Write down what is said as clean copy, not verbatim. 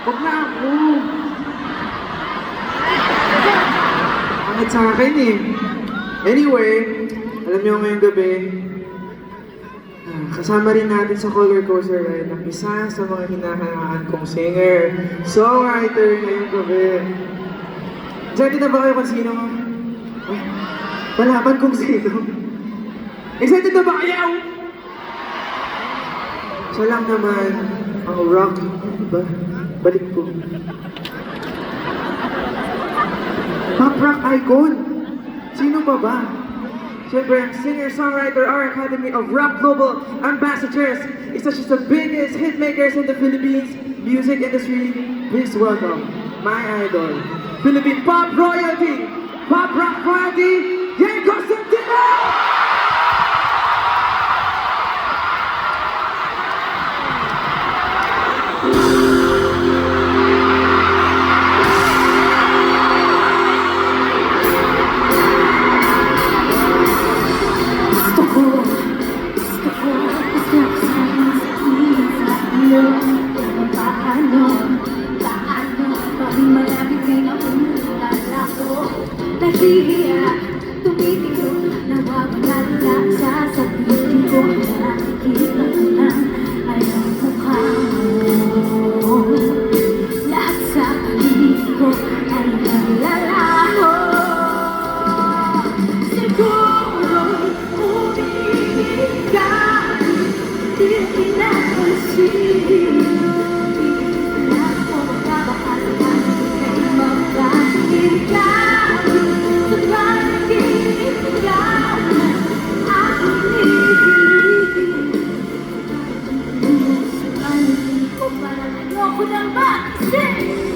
Huwag na ako. Angit sa akin eh. Anyway, alam niyo ngayong gabi, kasama rin natin sa Color Coaster Ride ang isa sa mga hinahangaan kong singer, songwriter ngayong gabi. Excited na ba kayo kung sino? Ay, malaman kung sino. Excited na ba kayo? Siya lang naman ang rock, diba? Balik ko. Pop rock icon! Sino pa ba? Siyempre, ang singer-songwriter, our Academy of Rock Global Ambassadors, isa siya sa biggest hitmakers in the Philippines music industry. Please welcome my idol, Philippine pop royalty, pop rock royalty, Diego Santino! Nahihiya, tumitingin, nawawala sa sabihin ko. Nakikita ko lang ay ang mukha mo. Lahat sa paligid ko ay naglalaho. Siguro umiibig ka, di pinapansin. Para ano ko ng bakit?